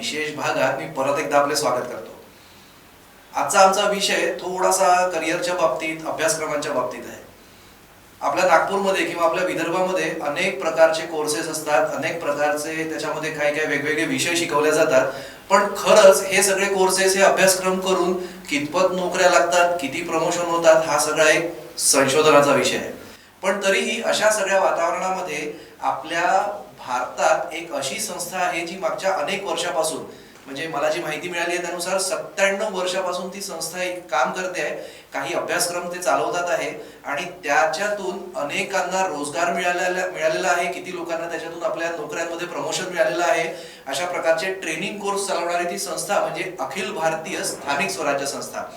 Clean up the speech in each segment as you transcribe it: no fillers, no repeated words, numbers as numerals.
विशेष भागात मी परत एकदा आपले स्वागत करतो. आजचा आमचा विषय थोडासा करिअरच्या बाबतीत, अभ्यासक्रमांच्या बाबतीत आहे. आपल्या नागपूरमध्ये किंवा आपल्या विदर्भामध्ये अनेक प्रकारचे कोर्सेस असतात, अनेक प्रकारचे त्याच्यामध्ये काही काही वेगवेगळे विषय शिकवले जातात. पण खरंच हे सगळे कोर्सेस, हे अभ्यासक्रम करून कितपत नोकऱ्या लागतात, किती प्रमोशन होतात, हा सगळा एक संशोधनाचा विषय आहे. पण तरीही अशा सगळ्या वातावरणामध्ये आपल्या भारतात एक अशी संस्था आहे जी मागच्या अनेक वर्षापासून, म्हणजे मला जी माहिती मिळाली आहे त्यानुसार 97 वर्षापासून ती संस्था एक काम करते आहे. काही अभ्यासक्रम ते चालवतात आहे आणि त्याच्यातून अनेकांना रोजगार मिळालेला आहे. किती लोकांना त्याच्यातून आपल्या नोकऱ्यांमध्ये प्रमोशन मिळालेलं आहे. अशा प्रकारचे ट्रेनिंग कोर्स चालवणारी ती संस्था म्हणजे अखिल भारतीय स्थानिक स्वराज्य संस्था.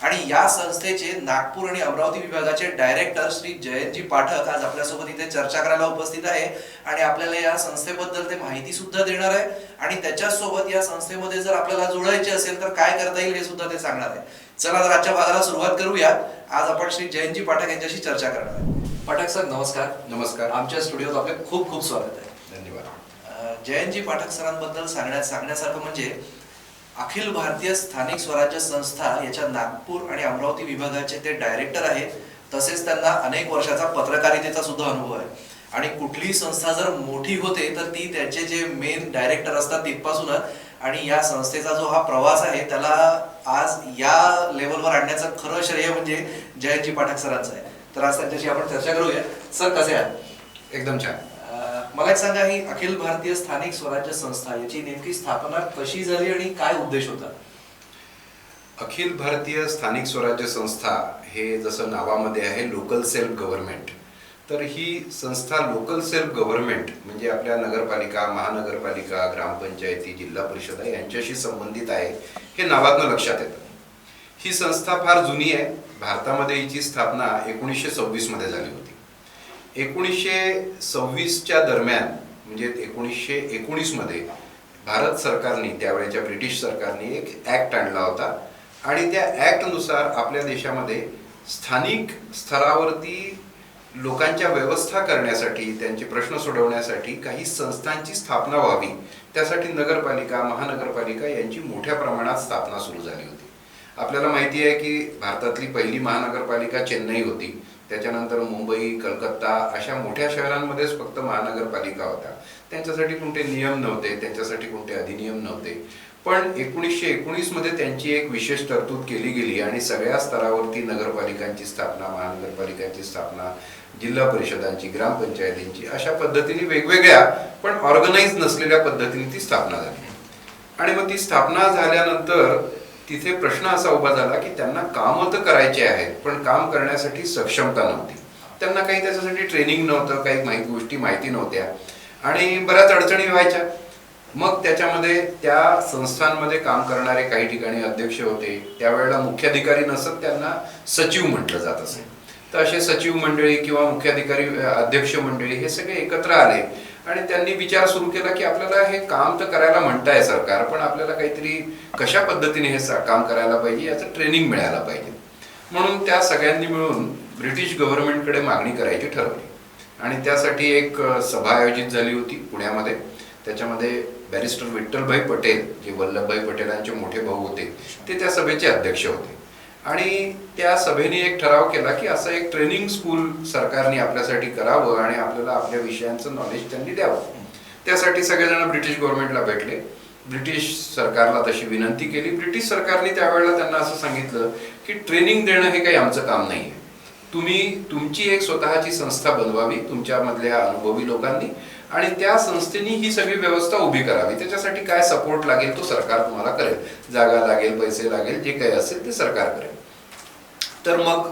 आणि या संस्थेचे नागपूर आणि अमरावती विभागाचे डायरेक्टर श्री जयंतजी पाठक आज आपल्यासोबत इथे चर्चा करायला उपस्थित आहे आणि आपल्याला या संस्थेबद्दल ते माहिती सुद्धा देणार आहे. आणि त्याच्यासोबत या संस्थेमध्ये जर आपल्याला जोडायचे असेल तर काय करता येईल हे सुद्धा ते सांगणार आहे. चला तर आजच्या भागाला सुरुवात करूया. आज आपण श्री जयंतजी पाठक यांच्याशी चर्चा करणार आहे. पाठक सर नमस्कार. नमस्कार. आमच्या स्टुडिओत आपले खूप खूप स्वागत आहे. धन्यवाद. जयंतजी पाठक सरांबद्दल सांगण्यासारखं म्हणजे अखिल भारतीय स्थानिक स्वराज्य संस्था याच्या नागपूर आणि अमरावती विभागाचे ते डायरेक्टर आहेत. तसेच त्यांना अनेक वर्षाचा पत्रकारितेचा सुद्धा अनुभव आहे. आणि कुठलीही संस्था जर मोठी होते तर ती त्याचे जे मेन डायरेक्टर असतात तिथपासूनच. आणि या संस्थेचा जो हा प्रवास आहे त्याला आज या लेवलवर आणण्याचं खरं श्रेय म्हणजे जयंतजी पाठक सरांचं आहे. तर आज त्यांच्याशी आपण चर्चा करूया. सर कसे आहात? एकदम छान. मला एक सांगा, ही अखिल भारतीय स्थानिक स्वराज्य संस्था याची नेमकी स्थापना कशी झाली आणि काय उद्देश होता? अखिल भारतीय स्थानिक स्वराज्य संस्था हे जसं नावामध्ये आहे लोकल सेल्फ गव्हर्नमेंट, तर ही संस्था लोकल सेल्फ गव्हर्नमेंट म्हणजे आपल्या नगरपालिका, महानगरपालिका, ग्रामपंचायती, जिल्हा परिषदा यांच्याशी संबंधित आहे हे नावातनं लक्षात येतं. ही संस्था फार जुनी आहे. भारतामध्ये हिची स्थापना 1926 मध्ये झाली होती. 1926च्या दरम्यान म्हणजे 1919 मध्ये भारत सरकारने, त्यावेळेच्या ब्रिटिश सरकारने एक ॲक्ट आणला होता आणि त्या ॲक्टनुसार आपल्या देशामध्ये स्थानिक स्तरावरती लोकांच्या व्यवस्था करण्यासाठी, त्यांचे प्रश्न सोडवण्यासाठी काही संस्थांची स्थापना व्हावी, त्यासाठी नगरपालिका, महानगरपालिका यांची मोठ्या प्रमाणात स्थापना सुरू झाली होती. आपल्याला माहिती आहे की भारतातली पहिली महानगरपालिका चेन्नई होती. त्याच्यानंतर मुंबई, कलकत्ता अशा मोठ्या शहरांमध्येच फक्त महानगरपालिका होत्या. त्यांच्यासाठी कोणते नियम नव्हते, त्यांच्यासाठी कोणते अधिनियम नव्हते. पण 1919 मध्ये त्यांची एक विशेष तरतूद केली गेली आणि सगळ्या स्तरावरती नगरपालिकांची स्थापना, महानगरपालिकांची स्थापना, जिल्हा परिषदांची, ग्रामपंचायतींची अशा पद्धतीने वेगवेगळ्या पण ऑर्गनाइज नसलेल्या पद्धतीने ती स्थापना झाली. आणि मग ती स्थापना झाल्यानंतर तिथे प्रश्न असा उभा झाला की त्यांना काम तर करायचे आहेत पण काम करण्यासाठी सक्षमता नव्हती. त्यांना काही त्याच्यासाठी ट्रेनिंग नव्हतं, काही गोष्टी माहिती नव्हत्या आणि बऱ्याच अडचणी व्हायच्या. मग त्याच्यामध्ये त्या संस्थांमध्ये काम करणारे काही ठिकाणी अध्यक्ष होते. त्यावेळेला मुख्याधिकारी नसत, त्यांना सचिव म्हटलं जात असे. तर असे सचिव मंडळी किंवा मुख्याधिकारी, अध्यक्ष मंडळी हे सगळे एकत्र आले आणि त्यांनी विचार सुरू केला की आपल्याला हे काम तर करायला म्हणताय सरकार, पण आपल्याला काहीतरी कशा पद्धतीने हे काम करायला पाहिजे याचं ट्रेनिंग मिळायला पाहिजे. म्हणून त्या सगळ्यांनी मिळून ब्रिटिश गव्हर्नमेंटकडे मागणी करायची ठरवली आणि त्यासाठी एक सभा आयोजित झाली होती पुण्यामध्ये. त्याच्यामध्ये बॅरिस्टर विठ्ठलभाई पटेल, जे वल्लभभाई पटेलांचे मोठे भाऊ होते, ते त्या सभेचे अध्यक्ष होते. आणि त्या सभेने एक ठराव केला की असं एक ट्रेनिंग स्कूल सरकारने आपल्यासाठी करावं आणि आपल्याला आपल्या विषयांचं नॉलेज त्यांनी द्यावं. त्यासाठी सगळेजण ब्रिटिश गव्हर्नमेंटला भेटले. ब्रिटिश सरकारला तशी विनंती केली. ब्रिटिश सरकारने त्यावेळेला त्यांना असं सांगितलं की ट्रेनिंग देणं हे काही आमचं काम नाही आहे. तुम्ही तुमची एक स्वतःची संस्था बनवावी तुमच्यामधल्या अनुभवी लोकांनी आणि त्या संस्थेने ही सगळी व्यवस्था उभी करावी. त्याच्यासाठी काय सपोर्ट लागेल तो सरकार तुम्हाला करेल. जागा लागेल, पैसे लागेल, जे काही असेल ते सरकार करेल. तर मग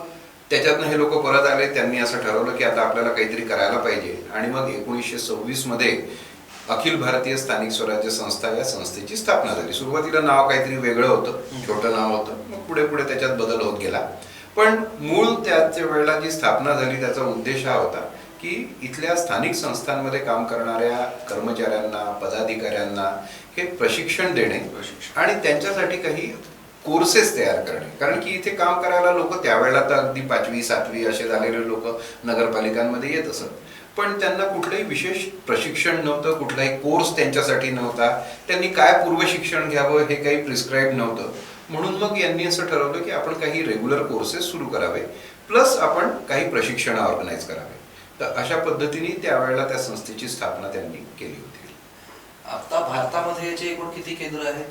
त्याच्यातनं हे लोक परत आले. त्यांनी असं ठरवलं की आता आपल्याला काहीतरी करायला पाहिजे आणि मग 1926 मध्ये अखिल भारतीय स्थानिक स्वराज्य संस्था या संस्थेची स्थापना झाली. सुरुवातीला नाव काहीतरी वेगळं होतं, छोटं नाव होतं. मग पुढे पुढे त्याच्यात बदल होत गेला. पण मूळ त्याच्या वेळेला जी स्थापना झाली त्याचा उद्देश हा होता की इथल्या स्थानिक संस्थांमध्ये काम करणाऱ्या कर्मचाऱ्यांना, पदाधिकाऱ्यांना हे प्रशिक्षण देणे आणि त्यांच्यासाठी काही कोर्सेस तयार करणे. कारण की इथे काम करायला लोक त्यावेळेला तर अगदी 5वी 7वी असे झालेले लोक नगरपालिकांमध्ये येत असत. पण त्यांना कुठलंही विशेष प्रशिक्षण नव्हतं, कुठलाही कोर्स त्यांच्यासाठी नव्हता, त्यांनी काय पूर्व शिक्षण घ्यावं हे काही प्रिस्क्राईब नव्हतं. म्हणून मग यांनी असं ठरवलं की आपण काही रेग्युलर कोर्सेस सुरू करावे, प्लस आपण काही प्रशिक्षण ऑर्गनाईज करावे. तर अशा पद्धतीने त्यावेळेला त्या संस्थेची स्थापना त्यांनी केली होती. आता भारतामध्ये याचे एकूण किती केंद्र आहेत?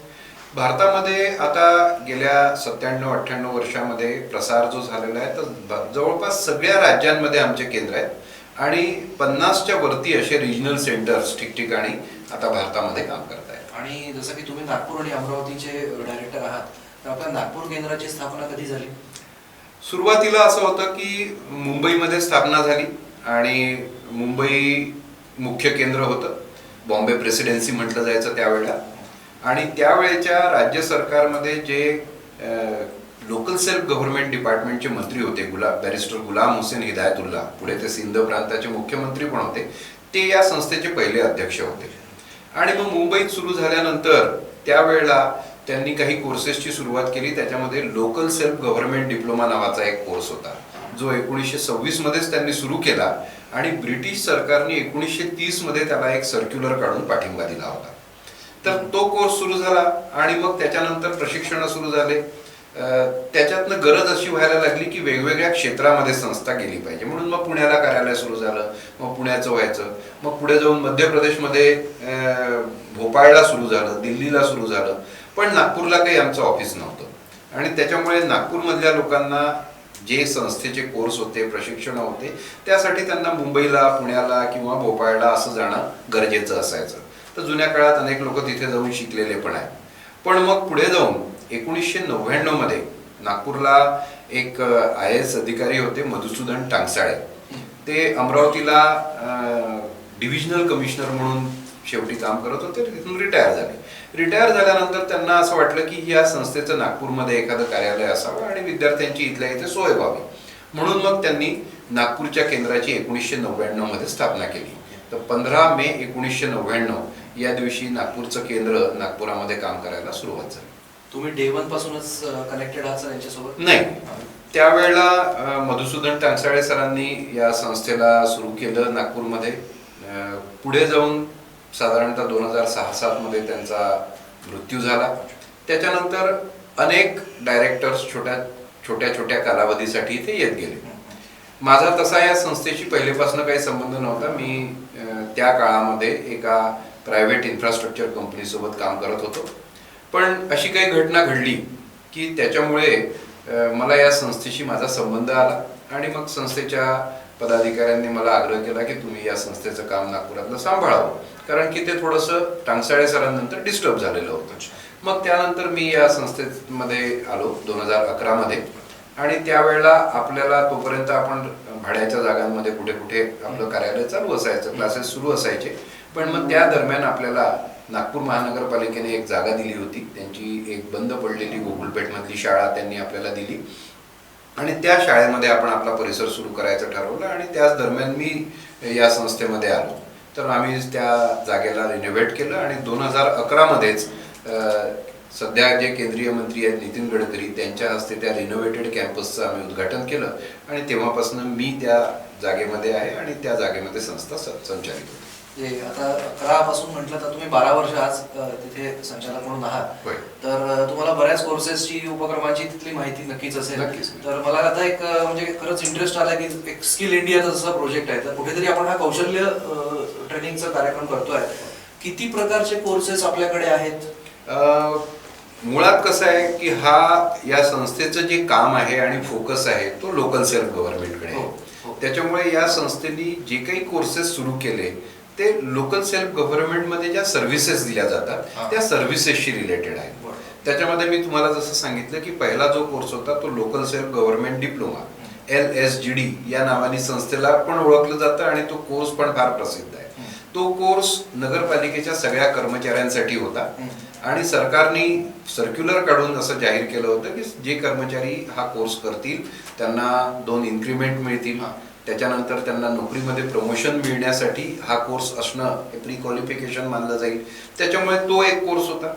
भारतामध्ये आता गेल्या 97-98 वर्षामध्ये प्रसार जो झालेला आहे, तर जवळपास सगळ्या राज्यांमध्ये आमचे केंद्र आहेत आणि 50च्या वरती असे रिजनल सेंटर्स ठिकठिकाणी आता भारतामध्ये काम करत आहेत. आणि जसं की तुम्ही नागपूर आणि अमरावतीचे डायरेक्टर आहात, तर आपल्या नागपूर केंद्राची स्थापना कधी झाली? सुरुवातीला असं होतं की मुंबईमध्ये स्थापना झाली आणि मुंबई मुख्य केंद्र होतं, बॉम्बे प्रेसिडेन्सी म्हटलं जायचं त्यावेळेला. आणि त्यावेळेच्या राज्य सरकारमध्ये जे लोकल सेल्फ गव्हर्नमेंट डिपार्टमेंटचे मंत्री होते, बॅरिस्टर गुलाम हुसेन हिदायतुल्ला, पुढे ते सिंध प्रांताचे मुख्यमंत्री पण होते, ते या संस्थेचे पहिले अध्यक्ष होते. आणि मग मुंबईत सुरू झाल्यानंतर त्यावेळेला त्यांनी काही कोर्सेसची सुरुवात केली. त्याच्यामध्ये लोकल सेल्फ गव्हर्नमेंट डिप्लोमा नावाचा एक कोर्स होता, जो 1926 मध्येच त्यांनी सुरू केला आणि ब्रिटिश सरकारने 1930 मध्ये त्याला एक सर्क्युलर काढून पाठिंबा दिला होता. तर तो कोर्स सुरू झाला आणि मग त्याच्यानंतर प्रशिक्षण सुरू झाले. त्याच्यातनं गरज अशी व्हायला लागली की वेगवेगळ्या क्षेत्रामध्ये संस्था गेली पाहिजे, म्हणून मग पुण्याला कार्यालय सुरू झालं, मग पुण्याचं व्हायचं, मग पुढे जाऊन मध्य प्रदेशमध्ये भोपाळला सुरू झालं, दिल्लीला सुरू झालं, पण नागपूरला काही आमचं ऑफिस नव्हतं. आणि त्याच्यामुळे नागपूरमधल्या लोकांना जे संस्थेचे कोर्स होते, प्रशिक्षण होते, त्यासाठी त्यांना मुंबईला, पुण्याला किंवा भोपाळला असं जाणं गरजेचं असायचं. तर जुन्या काळात अनेक लोक तिथे जाऊन शिकलेले पण आहेत. पण मग पुढे जाऊन 1999 मध्ये नागपूरला एक IAS अधिकारी होते, मधुसूदन टांगसाळे. ते अमरावतीला डिव्हिजनल कमिशनर म्हणून शेवटी काम करत होते, तिथून रिटायर झाले. रिटायर झाल्यानंतर त्यांना असं वाटलं की या संस्थेचं नागपूरमध्ये एखादं कार्यालय असावं आणि विद्यार्थ्यांची इथल्या इथे सोय व्हावी, म्हणून मग त्यांनी नागपूरच्या केंद्राची 1999 मध्ये स्थापना केली. तर 15 मे 1999 या दिवशी नागपूरचं केंद्र नागपुरामध्ये काम करायला सुरुवात झाली. तुम्ही डे 1 पासूनच कनेक्टेड आहात यांच्यासोबत? नाही, त्यावेळेला मधुसूदन टांगसाळे सरांनी या संस्थेला सुरू केलं नागपूरमध्ये. पुढे जाऊन साधारणतः 2006-07 मध्ये त्यांचा मृत्यू झाला. त्याच्यानंतर अनेक डायरेक्टर्स छोट्या छोट्या कालावधीसाठी इथे येत गेले. माझा तसा या संस्थेशी पहिलेपासून काही संबंध नव्हता. मी त्या काळामध्ये एका प्रायव्हेट इन्फ्रास्ट्रक्चर कंपनीसोबत काम करत होतो. पण अशी काही घटना घडली की त्याच्यामुळे मला या संस्थेशी माझा संबंध आला आणि मग संस्थेच्या पदाधिकाऱ्यांनी मला आग्रह केला की तुम्ही या संस्थेचं काम नागपुरातलं सांभाळावं, कारण की ते थोडंसं टांगसाळे सरांनंतर डिस्टर्ब झालेलं होतं. मग त्यानंतर मी या संस्थेमध्ये आलो 2011 मध्ये. आणि त्यावेळेला आपल्याला तोपर्यंत आपण भाड्याच्या जागांमध्ये कुठे कुठे आपलं कार्यालय चालू असायचं, क्लासेस सुरू असायचे. पण मग त्या दरम्यान आपल्याला नागपूर महानगरपालिकेने एक जागा दिली होती. त्यांची एक बंद पडलेली गोकुलपेठमधली शाळा त्यांनी आपल्याला दिली आणि त्या शाळेमध्ये आपण आपला परिसर सुरू करायचं ठरवलं आणि त्याच दरम्यान मी या संस्थेमध्ये आलो. तर आम्ही त्या जागेला रिनोव्हेट केलं आणि 2011 मध्येच सध्या जे केंद्रीय मंत्री आहेत नितीन गडकरी, त्यांच्या हस्ते त्या रिनोव्हेटेड कॅम्पसचं आम्ही उद्घाटन केलं आणि तेव्हापासून मी त्या जागेमध्ये आहे आणि त्या जागेमध्ये संस्था संचालित होते. आता 11 पासून म्हटलं तर तुम्ही 12 वर्ष आज तिथे संचालक म्हणून आहात. तर तुम्हाला बऱ्याच कोर्सेसची, उपक्रमांची तिथली माहिती नक्कीच असेल. तर मला आता एक म्हणजे खरंच इंटरेस्ट आला की एक स्किल इंडियाचा जसा प्रोजेक्ट आहे, तर कुठेतरी आपण हा कौशल्य ट्रेनिंगचा कार्यक्रम करतोय. किती प्रकारचे कोर्सेस आपल्याकडे आहेत? मुळात कसं आहे की या संस्थेचं जे काम आहे आणि फोकस आहे तो लोकल सेल्फ गव्हर्नमेंटकडे आहे. त्याच्यामुळे या संस्थेने जे काही कोर्सेस सुरू केले ते लोकल सेल्फ गव्हर्नमेंटमध्ये ज्या सर्व्हिसेस दिल्या जातात त्या सर्व्हिसेसशी रिलेटेड आहे. त्याच्यामध्ये मी तुम्हाला जसं सांगितलं की पहिला जो कोर्स होता तो local self government diploma, LSGD या नावाने संस्थेला पण ओळखलं जातं आणि तो कोर्स पण फार प्रसिद्ध आहे. तो कोर्स नगरपालिकेच्या सगळ्या कर्मचाऱ्यांसाठी होता आणि सरकारने सर्क्युलर काढून असं जाहीर केलं होतं की जे कर्मचारी हा कोर्स करतील त्यांना 2 इन्क्रीमेंट मिळतील. त्याच्यानंतर त्यांना नोकरीमध्ये प्रमोशन मिळण्यासाठी हा कोर्स असणं हे प्री क्वालिफिकेशन मानलं जाईल. त्याच्यामुळे तो एक कोर्स होता.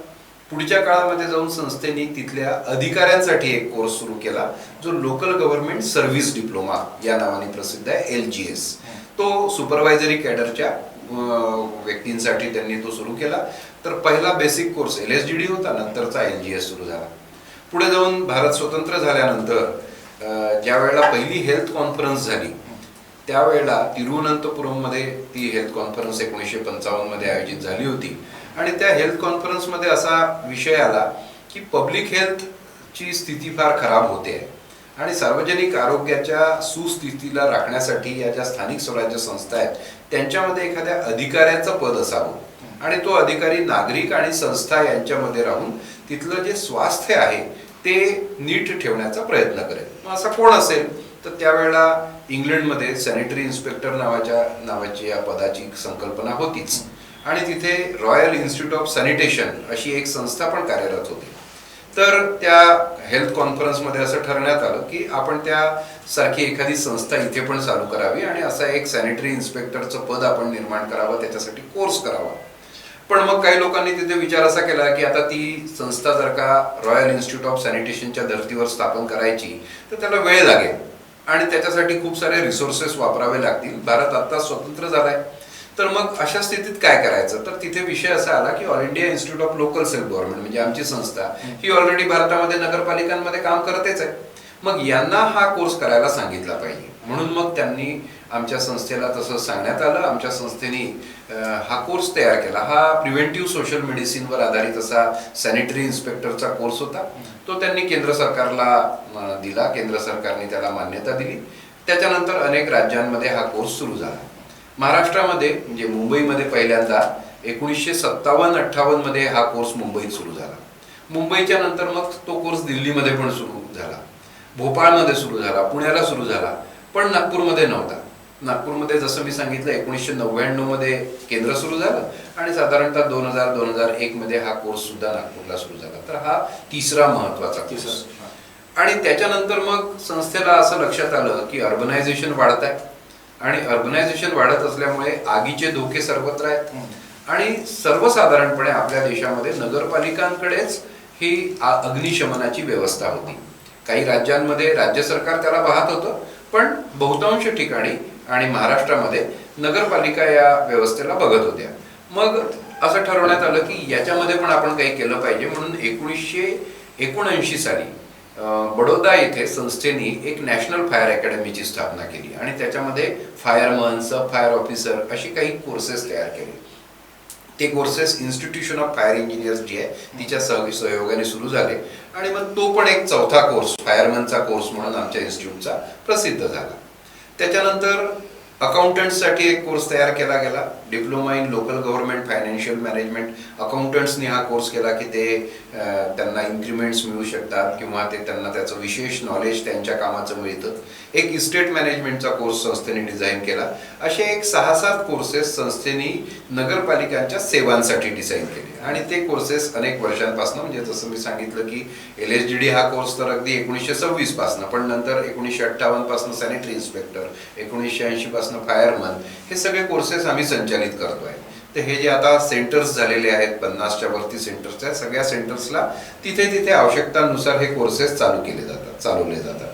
पुढच्या काळामध्ये जाऊन संस्थेने तिथल्या अधिकाऱ्यांसाठी एक कोर्स सुरू केला, जो लोकल गव्हर्नमेंट सर्व्हिस डिप्लोमा या नावाने प्रसिद्ध आहे, LGS. तो सुपरवायझरी कॅडरच्या व्यक्तींसाठी त्यांनी तो सुरू केला. तर पहिला बेसिक कोर्स LSGD होता, नंतरचा LGS सुरू झाला. पुढे जाऊन भारत स्वतंत्र झाल्यानंतर ज्या वेळेला पहिली हेल्थ कॉन्फरन्स झाली, त्यावेळेला तिरुवनंतपुरममध्ये ती हेल्थ कॉन्फरन्स 1955 मध्ये आयोजित झाली होती. आणि त्या हेल्थ कॉन्फरन्समध्ये असा विषय आला की पब्लिक हेल्थची स्थिती फार खराब होते आणि सार्वजनिक आरोग्याच्या सुस्थितीला राखण्यासाठी या ज्या स्थानिक स्वराज्य संस्था आहेत त्यांच्यामध्ये एखाद्या अधिकाऱ्याचं पद असावं आणि तो अधिकारी नागरिक आणि संस्था यांच्यामध्ये राहून तिथलं जे स्वास्थ्य आहे ते नीट ठेवण्याचा प्रयत्न करेल. मग असा कोण असेल? तर त्यावेळेला इंग्लंडमध्ये सॅनिटरी इन्स्पेक्टर नावाची या पदाची संकल्पना होतीच आणि तिथे रॉयल इन्स्टिट्यूट ऑफ सॅनिटेशन अशी एक संस्था पण कार्यरत होती. तर त्या हेल्थ कॉन्फरन्समध्ये असं ठरवण्यात आलं की आपण त्यासारखी एखादी संस्था इथे पण चालू करावी आणि असा एक सॅनिटरी इन्स्पेक्टरचं पद आपण निर्माण करावं, त्याच्यासाठी कोर्स करावा. पण मग काही लोकांनी तिथे विचार असा केला की आता ती संस्था जर का रॉयल इन्स्टिट्यूट ऑफ सॅनिटेशनच्या धर्तीवर स्थापन करायची तर त्याला वेळ लागेल आणि त्याच्यासाठी खूप सारे रिसोर्सेस वापरावे लागतील. भारत आता स्वतंत्र झालाय, तर मग अशा स्थितीत काय करायचं? तर तिथे विषय असा आला की all India institute of local self government म्हणजे आमची संस्था ही ऑलरेडी भारतामध्ये नगरपालिकांमध्ये काम करतेच आहे, मग यांना हा कोर्स करायला सांगितला पाहिजे. म्हणून मग त्यांनी आमच्या संस्थेला तसं सांगण्यात आलं. आमच्या संस्थेने हा कोर्स तयार केला. हा प्रिव्हेंटिव्ह सोशल मेडिसिनवर आधारित असा सॅनिटरी इन्स्पेक्टरचा कोर्स होता. तो त्यांनी केंद्र सरकारला दिला, केंद्र सरकारने त्याला मान्यता दिली. त्याच्यानंतर अनेक राज्यांमध्ये हा कोर्स सुरू झाला. महाराष्ट्रामध्ये म्हणजे मुंबईमध्ये पहिल्यांदा 1957-58 मध्ये हा कोर्स मुंबईत सुरू झाला. मुंबईच्या नंतर मग तो कोर्स दिल्लीमध्ये पण सुरू झाला, भोपाळमध्ये सुरू झाला, पुण्याला सुरू झाला, पण नागपूरमध्ये नव्हता. नागपूरमध्ये जसं मी सांगितलं 1999 मध्ये केंद्र सुरू झालं आणि साधारणतः 2000-2001 मध्ये हा कोर्स सुद्धा नागपूरला सुरू झाला. तर हा तिसरा महत्वाचा कोर्स. आणि त्याच्यानंतर मग संस्थेला असं लक्षात आलं की अर्बनायझेशन वाढत आहे आणि अर्बनायझेशन वाढत असल्यामुळे आगीचे धोके सर्वत्र आहेत आणि सर्वसाधारणपणे आपल्या देशामध्ये नगरपालिकांकडेच ही अग्निशमनाची व्यवस्था होती. काही राज्यांमध्ये राज्य सरकार त्याला पाहत होतं, पण बहुतांश ठिकाणी आणि महाराष्ट्रामध्ये नगरपालिका या व्यवस्थेला बघत होत्या. मग असं ठरवण्यात आलं की याच्यामध्ये पण आपण काही केलं पाहिजे. म्हणून 1979 साली बडोदा येथे संस्थेने एक नॅशनल फायर अकॅडमीची स्थापना केली आणि त्याच्यामध्ये फायरमन, सब फायर ऑफिसर अशी काही कोर्सेस तयार केले. ते courses institution of fire engineers जी आहे तिच्या सहयोगाने सुरू झाले आणि मग तो पण एक चौथा कोर्स फायरमनचा कोर्स म्हणून आमच्या इन्स्टिट्यूटचा प्रसिद्ध झाला. त्याच्यानंतर अकाउंटंट्ससाठी एक कोर्स तयार केला गेला, diploma in local government financial management. अकाउंटंट्सनी हा कोर्स केला की ते त्यांना इन्क्रिमेंट्स मिळू शकतात किंवा त्यांना त्याचं विशेष नॉलेज त्यांच्या कामाचं मिळतं. एक इस्टेट मॅनेजमेंटचा कोर्स संस्थेने डिझाईन केला. असे एक 6-7 कोर्सेस संस्थेने नगरपालिकांच्या सेवांसाठी डिझाईन केले आणि ते कोर्सेस अनेक वर्षांपासून म्हणजे जसं मी सांगितलं की LSGD हा कोर्स तर अगदी 1926 पासून, पण नंतर 1958 पासून सॅनिटरी इन्स्पेक्टर, 1980 पासून फायरमन, हे सगळे कोर्सेस आम्ही संचालित करतोय. तर हे जे आता सेंटर्स झालेले आहेत 50च्या वरती सेंटर्स आहेत, सगळ्या सेंटर्सला तिथे आवश्यकतानुसार हे कोर्सेस चालवले जातात.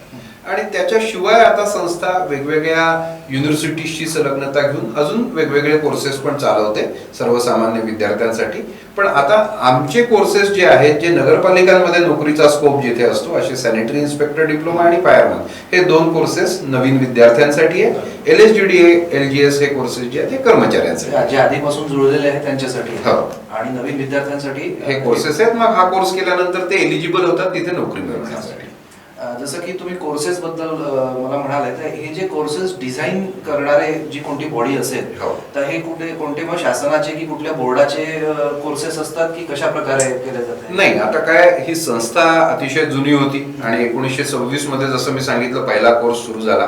आणि त्याच्याशिवाय आता संस्था वेगवेगळ्या युनिव्हर्सिटीशी संलग्नता घेऊन अजून वेगवेगळे कोर्सेस पण चालवते सर्वसामान्य विद्यार्थ्यांसाठी. पण आता आमचे कोर्सेस जे आहेत जे नगरपालिकांमध्ये नोकरीचा स्कोप जिथे असतो असे सॅनिटरी इन्स्पेक्टर डिप्लोमा आणि फायरमन हे 2 कोर्सेस नवीन विद्यार्थ्यांसाठी आहे. LSGD LGS हे कोर्सेस जे आहेत ते कर्मचाऱ्यांसाठी, जे आधीपासून जुळलेले आहेत त्यांच्यासाठी हो, आणि नवीन विद्यार्थ्यांसाठी हे कोर्सेस आहेत. मग हा कोर्स केल्यानंतर ते एलिजिबल होतात तिथे नोकरी मिळवण्यासाठी. जसं की तुम्ही कोर्सेस बद्दल मला म्हणाले, तर हे जे कोर्सेस डिझाईन करणारे जी कोणती बॉडी असेल तर हे कोणते मग शासनाचे की कुठल्या बोर्डाचे कोर्सेस असतात की कशा प्रकारे केले जाते? नाही, आता काय ही संस्था अतिशय जुनी होती आणि 1926 मध्ये जसं मी सांगितलं पहिला कोर्स सुरू झाला.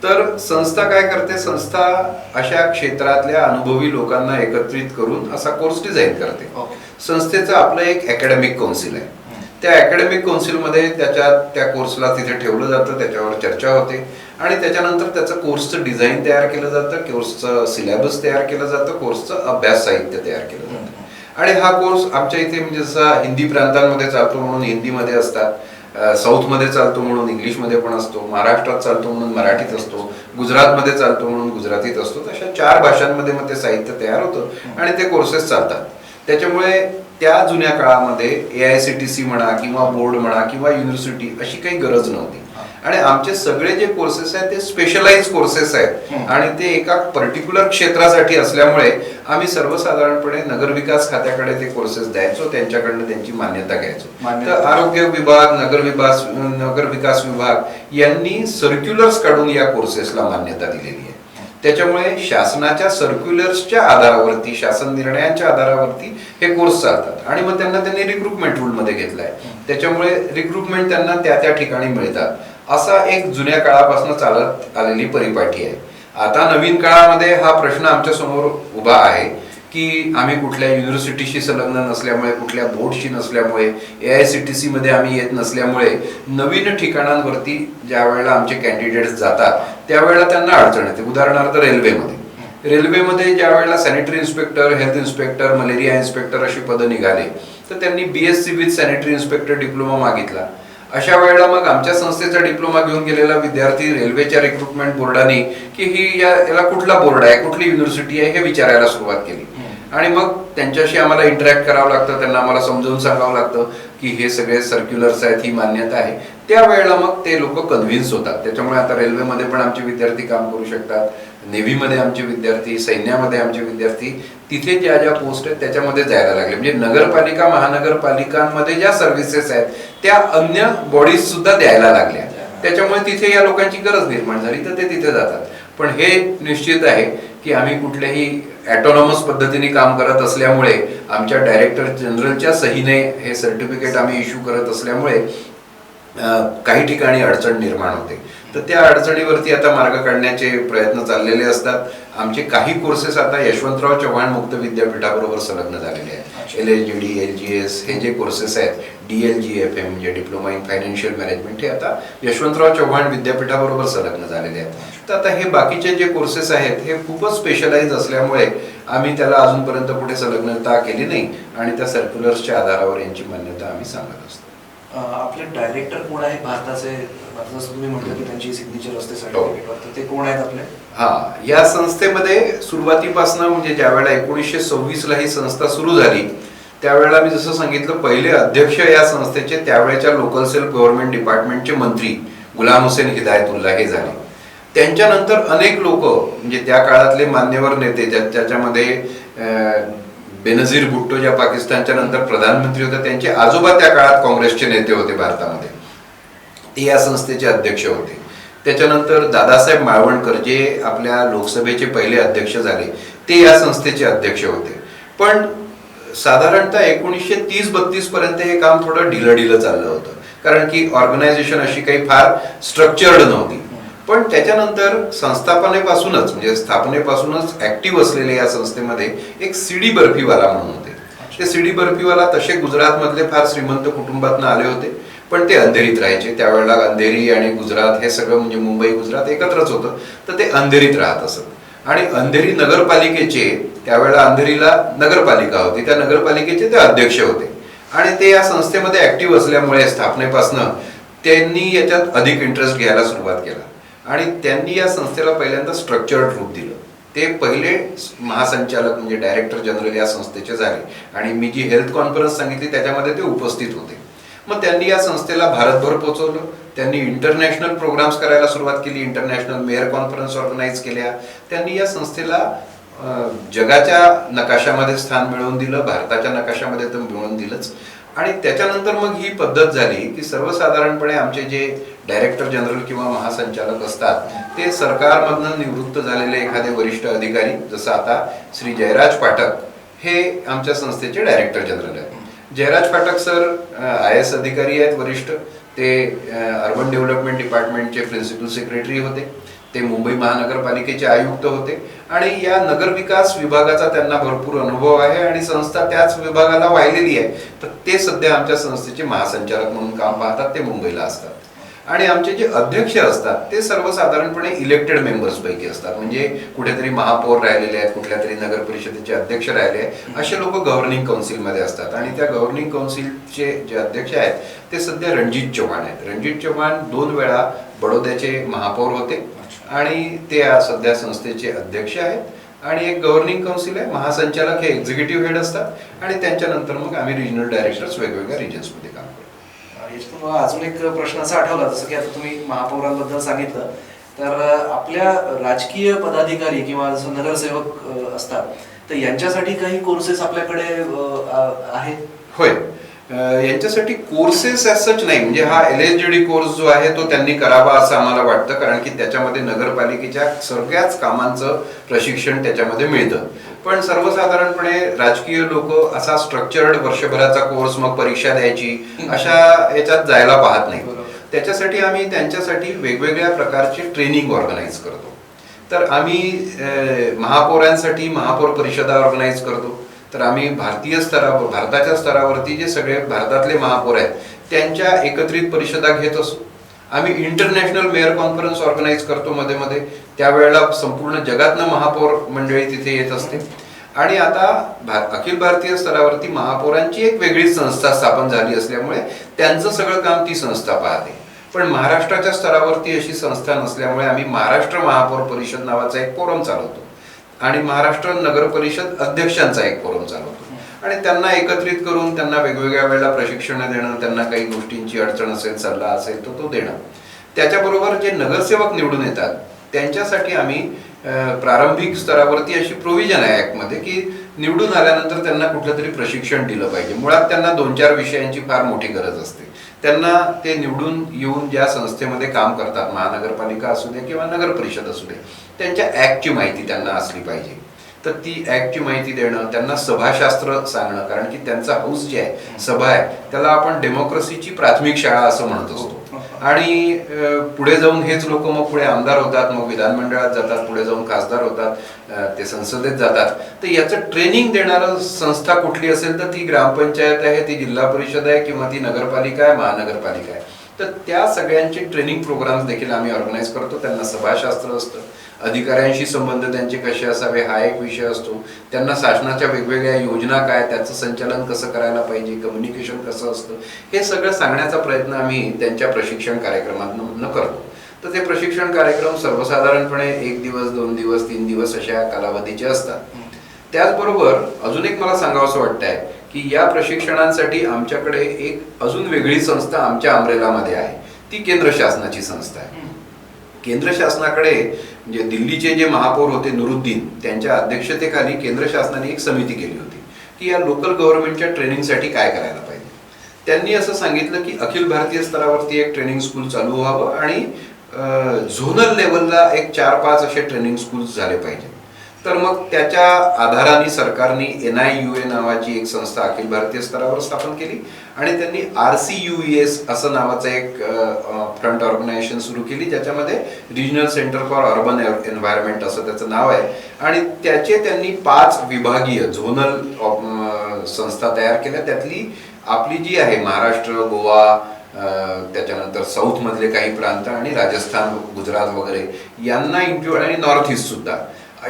तर संस्था काय करते, संस्था अशा क्षेत्रातल्या अनुभवी लोकांना एकत्रित करून असा कोर्स डिझाईन करते. संस्थेचं आपलं एक अकॅडमिक काउन्सिल आहे. त्या अकॅडमिक काउन्सिलमध्ये त्या कोर्सला तिथे ठेवलं जातं, त्याच्यावर चर्चा होते आणि त्याच्यानंतर त्याचं कोर्सचं डिझाईन तयार केलं जातं, कोर्सचं सिलेबस तयार केलं जातं, कोर्सचं अभ्यास साहित्य तयार केलं जातं आणि हा कोर्स आमच्या इथे म्हणजे जसा हिंदी प्रांतांमध्ये चालतो म्हणून हिंदीमध्ये असतात, साऊथमध्ये चालतो म्हणून इंग्लिशमध्ये पण असतो, महाराष्ट्रात चालतो म्हणून मराठीत असतो, गुजरातमध्ये चालतो म्हणून गुजरातीत असतो. तशा 4 भाषांमध्ये मग ते साहित्य तयार होतं आणि ते कोर्सेस चालतात. त्याच्यामुळे त्या जुन्या काळामध्ये AICTC म्हणा किंवा बोर्ड म्हणा किंवा युनिव्हर्सिटी अशी काही गरज नव्हती. आणि आमचे सगळे जे कोर्सेस आहेत ते स्पेशलाइज कोर्सेस आहेत आणि ते एका पर्टिक्युलर क्षेत्रासाठी असल्यामुळे आम्ही सर्वसाधारणपणे नगरविकास खात्याकडे ते कोर्सेस द्यायचो, त्यांच्याकडनं त्यांची मान्यता घ्यायचो. तर आरोग्य विभाग, नगर विकास विभाग यांनी सर्क्युलर्स काढून या कोर्सेसला मान्यता दिलेली आहे. त्याच्यामुळे शासनाच्या सर्क्युलर्सच्या आधारावरती, शासन निर्णयांच्या आधारावरती हे कोर्स चालतात आणि मग त्यांनी रिक्रुटमेंट रूलमध्ये घेतलाय. त्याच्यामुळे रिक्रुटमेंट त्यांना त्या ठिकाणी मिळतात. असा एक जुन्या काळापासून चालत आलेली परिपाठी आहे. आता नवीन काळामध्ये हा प्रश्न आमच्या समोर उभा आहे की आम्ही कुठल्या युनिव्हर्सिटीशी संलग्न नसल्यामुळे, कुठल्या बोर्डशी नसल्यामुळे, AICTC मध्ये आम्ही येत नसल्यामुळे नवीन ठिकाणांवरती ज्या वेळेला आमचे कॅन्डिडेट्स जातात त्यावेळेला त्यांना अडचण येते. उदाहरणार्थ रेल्वेमध्ये ज्या वेळेला sanitary inspector, health inspector, malaria inspector अशी पदं निघाले तर त्यांनी BSc with sanitary inspector diploma मागितला. अशा वेळेला मग आमच्या संस्थेचा डिप्लोमा घेऊन गेलेला विद्यार्थी रेल्वेच्या रिक्रुटमेंट बोर्डाने की याला कुठला बोर्ड आहे, कुठली युनिव्हर्सिटी आहे हे विचारायला सुरुवात केली. आणि मग त्यांच्याशी आम्हाला इंटरॅक्ट करावं लागतं, त्यांना आम्हाला समजावून सांगावं लागतं की हे सगळे सर्क्युलर्स आहेत, ही मान्यता आहे. त्यावेळेला मग ते लोक कन्व्हिन्स होतात. त्याच्यामुळे आता रेल्वेमध्ये पण आमचे विद्यार्थी काम करू शकतात, नेव्हीमध्ये आमचे विद्यार्थी, सैन्यामध्ये आमचे विद्यार्थी, तिथे ज्या ज्या पोस्ट आहेत त्याच्यामध्ये जायला लागले. म्हणजे नगरपालिका, महानगरपालिकांमध्ये ज्या सर्व्हिसेस आहेत त्या अन्य बॉडीज सुद्धा द्यायला लागल्या. त्याच्यामुळे तिथे या लोकांची गरज निर्माण झाली तर ते तिथे जातात. पण हे निश्चित आहे की आम्ही कुठल्याही ऑटोनॉमस पद्धतीने काम करत असल्यामुळे, आमच्या डायरेक्टर जनरलच्या सहीने हे सर्टिफिकेट आम्ही इश्यू करत असल्यामुळे काही ठिकाणी अडचण निर्माण होते. तर त्या अडचणीवरती आता मार्ग काढण्याचे प्रयत्न चाललेले असतात. आमचे काही कोर्सेस आता यशवंतराव चव्हाण मुक्त विद्यापीठाबरोबर संलग्न झालेले आहेत. LSGD, LGS हे जे कोर्सेस आहेत, DLGFM म्हणजे डिप्लोमा इन फायनान्शियल मॅनेजमेंट, हे आता यशवंतराव चव्हाण विद्यापीठाबरोबर संलग्न झालेले आहेत. तर आता हे बाकीचे जे कोर्सेस आहेत हे खूपच स्पेशलाइज असल्यामुळे आम्ही त्याला अजूनपर्यंत कुठे संलग्नता केली नाही आणि त्या सर्क्युलर्सच्या आधारावर यांची मान्यता आम्ही सांगत असतो. आपले डायरेक्टर कोण आहे भारताचे? जसं तुम्ही म्हटलं की त्यांची सिग्नेचर असते सर्टिफिकेटवर, तर ते कोण आहेत आपले? या संस्थेमध्ये सुरुवातीपासून म्हणजे ज्या वेळेला 1926 ला ही संस्था सुरू झाली त्यावेळेला मी जसं सांगितलं, पहिले अध्यक्ष या संस्थेचे त्यावेळेच्या लोकल सेल्फ गव्हर्नमेंट डिपार्टमेंटचे मंत्री गुलाम हुसेन हिदायतुल्ला हे झाले. त्यांच्यानंतर अनेक लोक म्हणजे त्या काळातले मान्यवर नेते, ज्याच्यामध्ये बेनझीर भुट्टो ज्या पाकिस्तानच्या नंतर प्रधानमंत्री होते, त्यांचे आजोबा त्या काळात काँग्रेसचे नेते होते भारतामध्ये, ते या संस्थेचे अध्यक्ष होते. त्याच्यानंतर दादासाहेब माळवणकर जे आपल्या लोकसभेचे पहिले अध्यक्ष झाले, ते या संस्थेचे अध्यक्ष होते. पण साधारणतः 1930-32 पर्यंत हे काम थोडं ढिलं चाललं होतं, कारण की ऑर्गनायझेशन अशी काही फार स्ट्रक्चर्ड नव्हती. पण त्याच्यानंतर संस्थापनेपासूनच म्हणजे स्थापनेपासूनच ऍक्टिव्ह असलेले या संस्थेमध्ये एक CD बर्फीवाला म्हणून होते. ते CD बर्फीवाला तसे गुजरातमधले फार श्रीमंत कुटुंबातून आले होते, पण ते अंधेरीत राहायचे. त्यावेळेला अंधेरी आणि गुजरात हे सगळं म्हणजे मुंबई गुजरात एकत्रच होतं, तर ते अंधेरीत राहत असत. आणि अंधेरी नगरपालिकेचे, त्यावेळेला अंधेरीला नगरपालिका होती, त्या नगरपालिकेचे ते अध्यक्ष होते. आणि ते या संस्थेमध्ये ऍक्टिव्ह असल्यामुळे स्थापनेपासून त्यांनी याच्यात अधिक इंटरेस्ट घ्यायला सुरुवात केला आणि त्यांनी या संस्थेला पहिल्यांदा स्ट्रक्चर्ड रूप दिलं. ते पहिले महासंचालक म्हणजे डायरेक्टर जनरल या संस्थेचे झाले आणि मी जी हेल्थ कॉन्फरन्स सांगितली त्याच्यामध्ये ते उपस्थित होते. मग त्यांनी या संस्थेला भारतभर पोहोचवलं. त्यांनी इंटरनॅशनल प्रोग्राम्स करायला सुरुवात केली, इंटरनॅशनल मेयर कॉन्फरन्स ऑर्गनाईज केल्या. त्यांनी या संस्थेला जगाच्या नकाशामध्ये स्थान मिळवून दिलं, भारताच्या नकाशामध्ये तर मिळवून दिलंच. आणि त्याच्यानंतर मग ही पद्धत झाली की सर्वसाधारणपणे आमचे जे डायरेक्टर जनरल किंवा महासंचालक असतात ते सरकारमधनं निवृत्त झालेले एखादे वरिष्ठ अधिकारी, जसं आता श्री जयराज पाठक हे आमच्या संस्थेचे डायरेक्टर जनरल आहेत. जयराज पाठक सर IAS अधिकारी आहेत वरिष्ठ. ते अर्बन डेव्हलपमेंट डिपार्टमेंटचे प्रिन्सिपल सेक्रेटरी होते. ते मुंबई महानगरपालिकेचे आयुक्त होते आणि या नगरविकास विभागाचा त्यांना भरपूर अनुभव आहे आणि संस्था त्याच विभागाला वाहिलेली आहे. तर ते सध्या आमच्या संस्थेचे महासंचालक म्हणून काम पाहतात. ते मुंबईला असतात आणि आमचे जे अध्यक्ष असतात ते सर्वसाधारणपणे इलेक्टेड मेंबर्स पैकी असतात. म्हणजे कुठेतरी महापौर राहिलेले आहेत, कुठल्या तरी नगर परिषदेचे अध्यक्ष राहिले आहेत, असे लोक गव्हर्निंग काउन्सिलमध्ये असतात. आणि त्या गव्हर्निंग काउन्सिलचे जे अध्यक्ष आहेत ते सध्या रणजित चव्हाण आहेत. रणजित चव्हाण 2 वेळा बडोद्याचे महापौर होते आणि ते सध्या संस्थेचे अध्यक्ष आहेत. आणि एक गव्हर्निंग काउन्सिल आहे, महासंचालक हे एक्झिक्युटिव्ह हेड असतात आणि त्यांच्यानंतर मग आम्ही रिजनल डायरेक्टर्स वेगवेगळ्या रिजन्समध्ये काम करतो. याच्यातून मला अजून एक प्रश्न असा आठवला, जसं की आता तुम्ही महापौरांबद्दल सांगितलं, तर आपल्या राजकीय पदाधिकारी किंवा जसं नगरसेवक असतात, तर यांच्यासाठी काही कोर्सेस आपल्याकडे आहेत? होय, यांच्यासाठी कोर्सेस सच नाही. म्हणजे हा LHJD कोर्स जो आहे तो त्यांनी करावा असं आम्हाला वाटतं, कारण की त्याच्यामध्ये नगरपालिकेच्या सगळ्याच कामांचं प्रशिक्षण त्याच्यामध्ये मिळतं. पण सर्वसाधारणपणे राजकीय लोक असा स्ट्रक्चर्ड वर्षभराचा कोर्स मग परीक्षा द्यायची अशा याच्यात जायला पाहत नाही. त्याच्यासाठी आम्ही त्यांच्यासाठी वेगवेगळ्या प्रकारचे ट्रेनिंग ऑर्गनाईज करतो. तर आम्ही महापौरांसाठी महापौर परिषदा ऑर्गनाईज करतो. तर आम्ही भारताच्या स्तरावरती जे सगळे भारतातले महापौर आहेत त्यांच्या एकत्रित परिषदा घेत असतो. आम्ही इंटरनॅशनल मेयर कॉन्फरन्स ऑर्गनाईज करतो मध्ये मध्ये. त्यावेळेला संपूर्ण जगातनं महापौर मंडळी तिथे येत असते. आणि आता अखिल भारतीय स्तरावरती महापौरांची एक वेगळी संस्था स्थापन झाली असल्यामुळे त्यांचं सगळं काम ती संस्था पाहते. पण महाराष्ट्राच्या स्तरावरती अशी संस्था नसल्यामुळे आम्ही महाराष्ट्र महापौर परिषद नावाचा एक फोरम चालवतो आणि महाराष्ट्र नगर परिषद अध्यक्षांचा एक फोरम चालवतो. आणि त्यांना एकत्रित करून त्यांना वेगवेगळ्या वेळेला प्रशिक्षण देणं, त्यांना काही गोष्टींची अडचण असेल, सल्ला असेल तो देणं. त्याच्याबरोबर जे नगरसेवक निवडून येतात त्यांच्यासाठी आम्ही प्रारंभिक स्तरावरती अशी प्रोव्हिजन आहे ऍक्टमध्ये की निवडून आल्यानंतर त्यांना कुठलं तरी प्रशिक्षण दिलं पाहिजे. मुळात त्यांना 2-4 विषयांची फार मोठी गरज असते. त्यांना ते निवडून येऊन ज्या संस्थेमध्ये काम करतात, महानगरपालिका असू दे किंवा नगर परिषद असू दे, त्यांच्या ऍक्टची माहिती त्यांना असली पाहिजे. तर ती ऍक्टची माहिती देणं, त्यांना सभाशास्त्र सांगणं, कारण की त्यांचा हाऊस जे आहे, सभा आहे, त्याला आपण डेमोक्रेसीची प्राथमिक शाळा असं म्हणत असतो. आणि पुढे जाऊन हेच लोक मग पुढे आमदार होतात, मग विधानमंडळात जातात, पुढे जाऊन खासदार होतात, ते संसदेत जातात. तर याचं ट्रेनिंग देणारं संस्था कुठली असेल तर ती ग्रामपंचायत आहे, ती जिल्हा परिषद आहे किंवा ती नगरपालिका आहे, महानगरपालिका आहे. तर त्या सगळ्यांचे ट्रेनिंग प्रोग्राम्स देखील आम्ही ऑर्गनाईज करतो. त्यांना सभाशास्त्र असतं, अधिकाऱ्यांशी संबंध त्यांचे कसे असावे हा एक विषय असतो. त्यांना शासनाच्या वेगवेगळ्या योजना काय, त्याचं संचालन कसं करायला पाहिजे, कम्युनिकेशन कसं असतं, हे सगळं सांगण्याचा प्रयत्न आम्ही त्यांच्या प्रशिक्षण कार्यक्रमातून करतो. तर ते प्रशिक्षण कार्यक्रम सर्वसाधारणपणे 1 दिवस, 2 दिवस, 3 दिवस अशा कालावधीचे असतात. त्याचबरोबर अजून एक मला सांगावंसं वाटतंय की या प्रशिक्षणांसाठी आमच्याकडे एक अजून वेगळी संस्था आमच्या अमरेलामध्ये आहे. ती केंद्र शासनाची संस्था आहे. केंद्र शासनाकडे म्हणजे दिल्लीचे जे महापौर होते नुरुद्दीन, त्यांच्या अध्यक्षतेखाली केंद्र शासनाने एक समिती केली होती की या लोकल गव्हर्नमेंटच्या ट्रेनिंगसाठी काय करायला पाहिजे. त्यांनी असं सांगितलं की अखिल भारतीय स्तरावरती एक ट्रेनिंग स्कूल चालू व्हावं आणि झोनल लेवलला एक 4-5 असे ट्रेनिंग स्कूल्स झाले पाहिजे. तर मग त्याच्या आधाराने सरकारने NIUA नावाची एक संस्था अखिल भारतीय स्तरावर स्थापन केली आणि त्यांनी RCUES असं नावाचं एक फ्रंट ऑर्गनायझेशन सुरू केली, ज्याच्यामध्ये regional centre for urban environment असं त्याचं नाव आहे. आणि त्याचे त्यांनी 5 विभागीय झोनल संस्था तयार केल्या. त्यातली आपली जी आहे महाराष्ट्र, गोवा, त्याच्यानंतर साऊथ मधले काही प्रांत आणि राजस्थान, गुजरात वगैरे यांना इन्क्लूड आणि नॉर्थ ईस्ट सुद्धा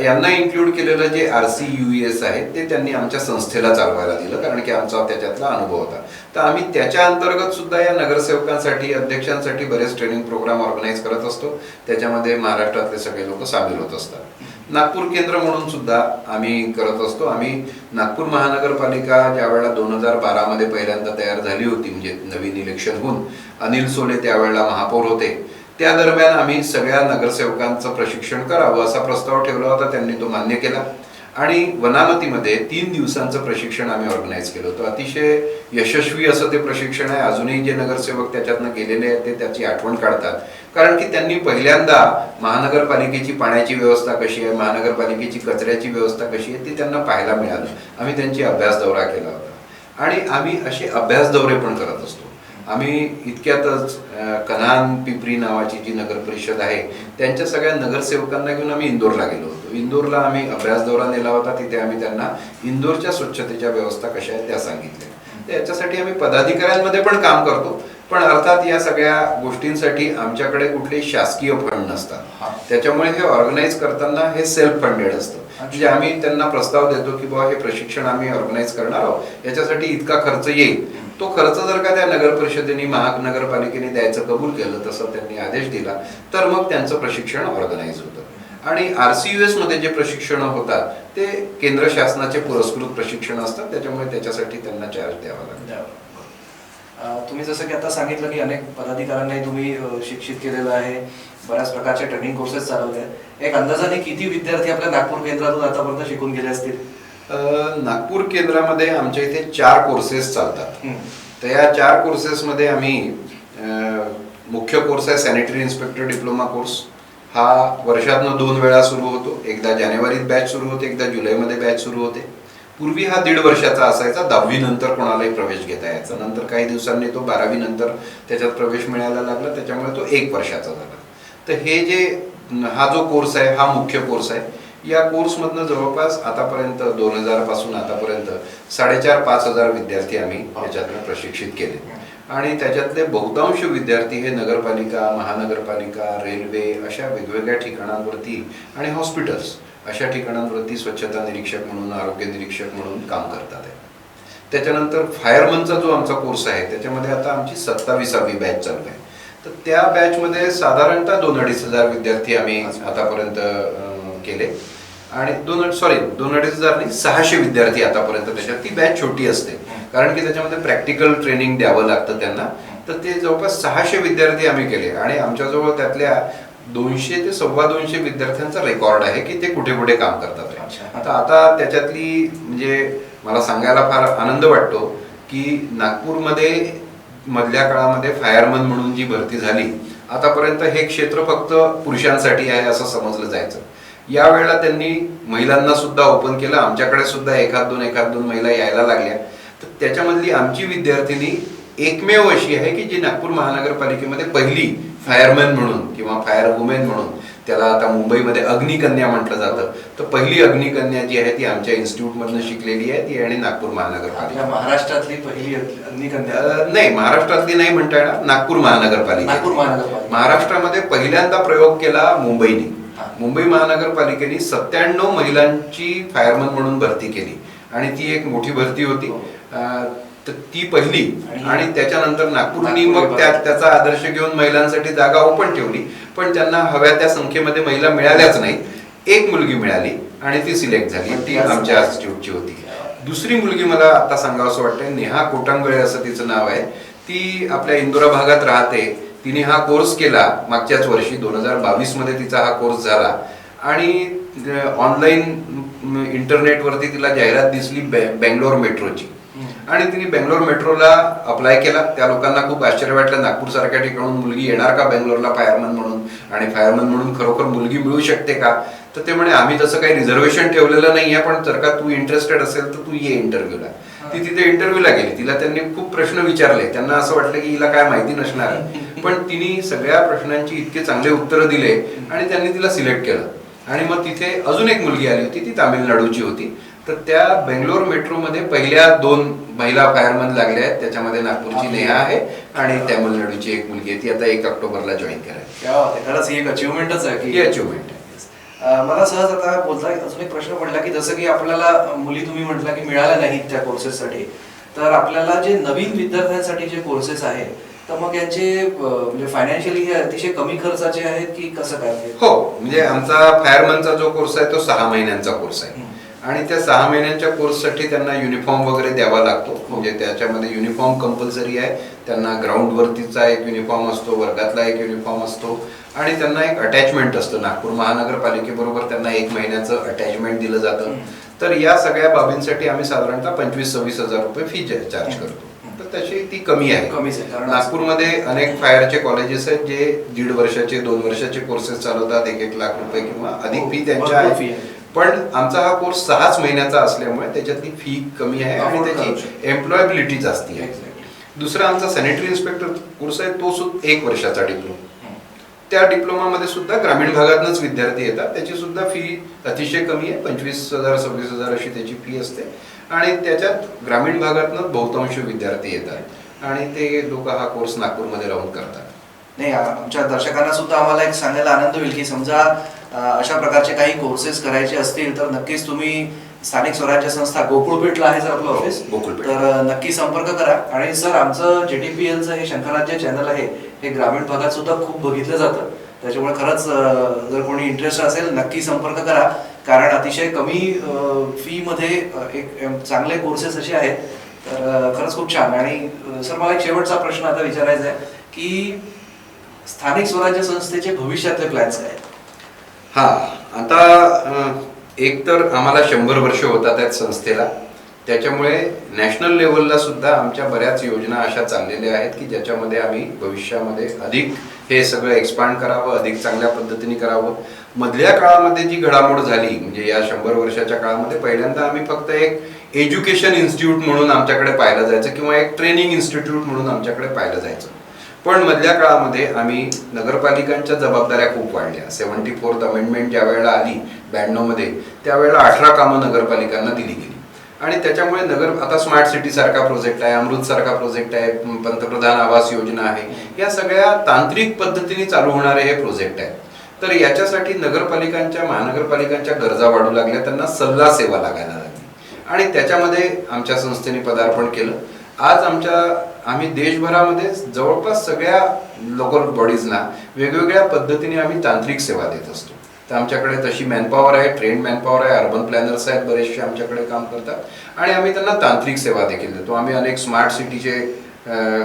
यांना इन्क्लूड केलेलं जे RCUES आहे ते त्यांनी आमच्या संस्थेला चालवायला दिलं, कारण की आमचा त्याच्यातला अनुभव होता. तर आम्ही त्याच्या अंतर्गत सुद्धा या नगरसेवकांसाठी, अध्यक्षांसाठी बरेच ट्रेनिंग प्रोग्राम ऑर्गनाईज करत असतो. त्याच्यामध्ये महाराष्ट्रातले सगळे लोक सामील होत असतात. नागपूर केंद्र म्हणून सुद्धा आम्ही करत असतो. आम्ही नागपूर महानगरपालिका ज्या वेळेला 2012 मध्ये पहिल्यांदा तयार झाली होती, म्हणजे नवीन इलेक्शन होऊन अनिल सोले त्यावेळेला महापौर होते, त्या दरम्यान आम्ही सगळ्या नगरसेवकांचं प्रशिक्षण करावं असा प्रस्ताव ठेवला होता. त्यांनी तो मान्य केला आणि वनामतीमध्ये 3 दिवसांचं प्रशिक्षण आम्ही ऑर्गनाईज केलं होतं. अतिशय यशस्वी असं ते प्रशिक्षण आहे. अजूनही जे नगरसेवक त्याच्यातनं गेलेले आहेत ते त्याची आठवण काढतात, कारण की त्यांनी पहिल्यांदा महानगरपालिकेची पाण्याची व्यवस्था कशी आहे, महानगरपालिकेची कचऱ्याची व्यवस्था कशी आहे ती त्यांना पाहायला मिळालं. आम्ही त्यांची अभ्यास दौरा केला होता आणि आम्ही असे अभ्यास दौरे पण करत असतो. आम्ही इतक्यातच कन्हान पिंपरी नावाची जी नगर परिषद आहे त्यांच्या सगळ्या नगरसेवकांना घेऊन आम्ही इंदोरला गेलो होतो. इंदोरला आम्ही अभ्यास दौरा नेला होता. तिथे आम्ही त्यांना इंदोरच्या स्वच्छतेच्या व्यवस्था कशा आहेत त्या सांगितल्या. याच्यासाठी आम्ही पदाधिकाऱ्यांमध्ये पण काम करतो पण अर्थात या सगळ्या गोष्टींसाठी आमच्याकडे कुठले शासकीय फंड नसतात. त्याच्यामुळे हे ऑर्गनाईज करताना हे सेल्फ फंडेड असतं. म्हणजे आम्ही त्यांना प्रस्ताव देतो की बाबा हे प्रशिक्षण आम्ही ऑर्गनाईज करणार आहोत, याच्यासाठी इतका खर्च येईल. तो खर्च जर का त्या नगर परिषदेने महानगरपालिकेने द्यायचं कबूल केलं, तसं त्यांनी आदेश दिला, तर मग त्यांचं प्रशिक्षण ऑर्गनाईज होतं. आणि RCUS मध्ये जे प्रशिक्षण होतात ते केंद्र शासनाचे पुरस्कृत प्रशिक्षण असतात, त्याच्यामुळे त्याच्यासाठी त्यांना चार्ज द्यावा लागतो. तुम्ही जसं की आता सांगितलं की अनेक पदाधिकाऱ्यांनाही तुम्ही शिक्षित केलेलं आहे, बऱ्याच प्रकारचे ट्रेनिंग कोर्सेस चालवले. एक अंदाजाने किती विद्यार्थी आपल्या नागपूर केंद्रातून आतापर्यंत शिकून गेले असतील? नागपूर केंद्रामध्ये आमच्या इथे 4 कोर्सेस चालतात. तर या 4 कोर्सेसमध्ये आम्ही मुख्य कोर्स आहे सॅनिटरी इन्स्पेक्टर डिप्लोमा कोर्स. हा वर्षातनं 2 वेळा सुरू होतो. एकदा जानेवारीत बॅच सुरू होते, एकदा जुलैमध्ये बॅच सुरू होते. पूर्वी हा 1.5 वर्षाचा असायचा. 10वी नंतर कोणालाही प्रवेश घेता यायचा. नंतर काही दिवसांनी तो 12वी नंतर त्याच्यात प्रवेश मिळायला लागला, त्याच्यामुळे तो 1 वर्षाचा झाला. तर हा जो कोर्स आहे हा मुख्य कोर्स आहे. या कोर्समधनं जवळपास आतापर्यंत 2000 पासून आतापर्यंत 4,500-5,000 विद्यार्थी आम्ही याच्यातनं प्रशिक्षित केले. आणि त्याच्यातले बहुतांश विद्यार्थी हे नगरपालिका, महानगरपालिका, रेल्वे अशा वेगवेगळ्या ठिकाणांवरती आणि हॉस्पिटल्स अशा ठिकाणांवरती स्वच्छता निरीक्षक म्हणून, आरोग्य निरीक्षक म्हणून काम करतात आहे. त्याच्यानंतर फायरमनचा जो आमचा कोर्स आहे त्याच्यामध्ये आता आमची 27वी बॅच चालू आहे. तर त्या बॅचमध्ये साधारणतः 2,500 विद्यार्थी आम्ही आतापर्यंत केले. आणि 2,500 नाही, 600 विद्यार्थी आतापर्यंत. त्याच्यात ती बॅच छोटी असते कारण की त्याच्यामध्ये प्रॅक्टिकल ट्रेनिंग द्यावं लागतं त्यांना. तर ते जवळपास 600 विद्यार्थी आम्ही केले. आणि आमच्याजवळ त्यातल्या 200 ते 250 विद्यार्थ्यांचा रेकॉर्ड आहे की ते कुठे कुठे काम करतात. आता त्याच्यातली म्हणजे मला सांगायला फार आनंद वाटतो की नागपूरमध्ये मधल्या काळामध्ये फायरमन म्हणून जी भरती झाली, आतापर्यंत हे क्षेत्र फक्त पुरुषांसाठी आहे असं समजलं जायचं. यावेळेला त्यांनी महिलांना सुद्धा ओपन केलं. आमच्याकडे सुद्धा एखाद दोन महिला यायला लागल्या. तर त्याच्यामधली आमची विद्यार्थिनी एकमेव अशी आहे की जी नागपूर महानगरपालिकेमध्ये पहिली फायरमॅन म्हणून किंवा फायर वुमेन म्हणून, त्याला आता मुंबईमध्ये अग्निकन्या म्हटलं जातं, तर पहिली अग्निकन्या जी आहे ती आमच्या इन्स्टिट्यूटमधनं शिकलेली आहे. ती आणि नागपूर महानगरपालिका. महाराष्ट्रातली पहिली अग्निकन्या नाही, महाराष्ट्रातली नाही म्हणता येणार, नागपूर महानगरपालिका. महाराष्ट्रामध्ये पहिल्यांदा प्रयोग केला मुंबईने. मुंबई महानगरपालिकेने 97 महिलांची फायरमन म्हणून भरती केली आणि ती एक मोठी भरती होती. तर ती पहिली. आणि त्याच्यानंतर नागपूरनी मग त्याचा आदर्श घेऊन महिलांसाठी जागा ओपन ठेवली, पण त्यांना हव्या त्या संख्येमध्ये महिला मिळाल्याच नाही. एक मुलगी मिळाली आणि ती सिलेक्ट झाली, ती आमच्या इन्स्टिट्यूटची होती. दुसरी मुलगी मला आता सांगावंसं वाटतंय, नेहा कोटांगळे असं तिचं नाव आहे. ती आपल्या इंदोरा भागात राहते. तिने हा कोर्स केला मागच्याच वर्षी 2022 मध्ये तिचा हा कोर्स झाला. आणि ऑनलाईन इंटरनेटवरती तिला जाहिरात दिसली बेंगलोर मेट्रोची, आणि तिने बेंगलोर मेट्रोला अप्लाय केला. त्या लोकांना खूप आश्चर्य वाटलं, नागपूर सारख्या ठिकाणून मुलगी येणार का बेंगलोरला फायरमन म्हणून, आणि फायरमन म्हणून खरोखर मुलगी मिळू शकते का. तर ते म्हणे आम्ही तसं काही रिझर्वेशन ठेवलेलं नाहीये, पण जर का तू इंटरेस्टेड असेल तर तू ये इंटरव्ह्यूला. ती तिथे इंटरव्ह्यूला गेली. तिला त्यांनी खूप प्रश्न विचारले. त्यांना असं वाटलं की हिला काय माहिती नसणार, पण तिने सगळ्या प्रश्नांची इतके चांगले उत्तरं दिले आणि त्यांनी तिला सिलेक्ट केलं. आणि मग तिथे अजून एक मुलगी आली होती, ती तामिळनाडूची होती. तर त्या बेंगलोर मेट्रोमध्ये पहिल्या 2 महिला फायरमन लागल्या आहेत. त्याच्यामध्ये नागपूरची नेहा आहे आणि तामिळनाडूची एक मुलगी आहे. ती आता 1 ऑक्टोबरला जॉईन करायची. खरंच एक अचिव्हमेंटच आहे की ही अचिव्हमेंट आहे. मला सहज आता बोलता अजून एक प्रश्न पडला की जसं की आपल्याला मुली तुम्ही म्हटलं की मिळाल्या नाहीत त्या कोर्सेससाठी, तर आपल्याला जे नवीन विद्यार्थ्यांसाठी जे कोर्सेस आहेत तर मग यांचे म्हणजे फायनान्शियली हे अतिशय कमी खर्चाचे आहेत की कसं काय? हो, म्हणजे आमचा फायरमनचा जो कोर्स आहे तो 6 महिन्यांचा कोर्स आहे. आणि त्या 6 महिन्यांच्या कोर्ससाठी त्यांना युनिफॉर्म वगैरे द्यावा लागतो. म्हणजे त्याच्यामध्ये युनिफॉर्म कंपल्सरी आहे. त्यांना ग्राउंड वरतीचा एक युनिफॉर्म असतो, वर्गातला एक युनिफॉर्म असतो, आणि त्यांना एक अटॅचमेंट असतं. नागपूर महानगरपालिकेबरोबर त्यांना 1 महिन्याचं अटॅचमेंट दिलं जातं. तर या सगळ्या बाबींसाठी आम्ही साधारणतः 25-26 हजार रुपये फी चार्ज करतो. तर तशी ती कमी आहे. नागपूरमध्ये अनेक फायरचे कॉलेजेस आहेत जे 1.5 वर्षाचे 2 वर्षाचे कोर्सेस चालवतात. 1-1 लाख रुपये किंवा अधिक फी त्यांच्या आहे. पण आमचा हा कोर्स 6 महिन्याचा असल्यामुळे त्याच्यातली फी कमी आहे आणि त्याची एम्प्लॉयबिलिटी जास्ती आहे. दुसरा आमचा सॅनिटरी इन्स्पेक्टर कोर्स आहे, तो सुद्धा 1 वर्षाचा डिप्लोमा. त्या डिप्लोमामध्ये सुद्धा ग्रामीण भागातनच विद्यार्थी येतात. त्याची सुद्धा फी अतिशय कमी आहे, 25,000-26,000 अशी त्याची फी असते. आणि त्याच्यात ग्रामीण भागातनं बहुतांश विद्यार्थी येतात. आणि ते लोक हा कोर्स नागपूरमध्ये राहून करतात. नाही, आमच्या दर्शकांना सुद्धा आम्हाला एक सांगायला आनंद होईल की समजा अशा प्रकारचे काही कोर्सेस करायचे असतील तर नक्कीच तुम्ही स्थानिक स्वराज्य संस्था गोकुळपेठला आहे सर आपलं ऑफिस, गोकुळपेठ. तर नक्की संपर्क करा. आणि सर आमचं JTPLचं हे शंकरराज्य चॅनल आहे हे ग्रामीण भागात सुद्धा खूप बघितलं जातं, त्याच्यामुळे खरंच जर कोणी इंटरेस्ट असेल नक्की संपर्क करा, कारण अतिशय कमी फी मध्ये एक चांगले कोर्सेस असे आहेत. तर खरंच खूप छान. आणि सर मला एक शेवटचा प्रश्न आता विचारायचा आहे की स्थानिक स्वराज्य संस्थेचे भविष्यातले प्लॅन्स काय आहेत? हा, आता एक तर आम्हाला 100 वर्ष होतात आहेत संस्थेला, त्याच्यामुळे नॅशनल लेवलला सुद्धा आमच्या बऱ्याच योजना अशा चाललेल्या आहेत की ज्याच्यामध्ये आम्ही भविष्यामध्ये अधिक हे सगळं एक्सपांड करावं, अधिक चांगल्या पद्धतीने करावं. मधल्या काळामध्ये जी घडामोड झाली म्हणजे या 100 वर्षाच्या काळामध्ये पहिल्यांदा आम्ही फक्त एक एज्युकेशन इन्स्टिट्यूट म्हणून आमच्याकडे पाहिलं जायचं किंवा एक ट्रेनिंग इन्स्टिट्यूट म्हणून आमच्याकडे पाहिलं जायचं. पण मधल्या काळामध्ये आम्ही नगरपालिकांच्या जबाबदाऱ्या खूप वाढल्या. 74th अमेंडमेंट ज्या वेळेला आली 92 मध्ये, त्यावेळेला 18 कामं नगरपालिकांना दिली गेली आणि त्याच्यामुळे आता स्मार्ट सिटी सारखा प्रोजेक्ट आहे, अमृत सारखा प्रोजेक्ट आहे, पंतप्रधान आवास योजना आहे, या सगळ्या तांत्रिक पद्धतीने चालू होणारे हे प्रोजेक्ट आहेत. तर याच्यासाठी नगरपालिकांच्या महानगरपालिकांच्या गरजा वाढू लागल्या, त्यांना सल्ला सेवा लागायला लागली आणि त्याच्यामध्ये आमच्या संस्थेने पदार्पण केलं. आज आम्ही देशभरामध्ये जवळपास सगळ्या लोकल बॉडीजना वेगवेगळ्या पद्धतीने आम्ही तांत्रिक सेवा देत असतो. तर आमच्याकडे तशी मॅनपॉवर आहे, ट्रेंड मॅनपॉवर आहे, अर्बन प्लॅनर्स आहेत, बरेचसे आमच्याकडे काम करतात आणि आम्ही त्यांना तांत्रिक सेवा देखील देतो. आम्ही अनेक स्मार्ट सिटीचे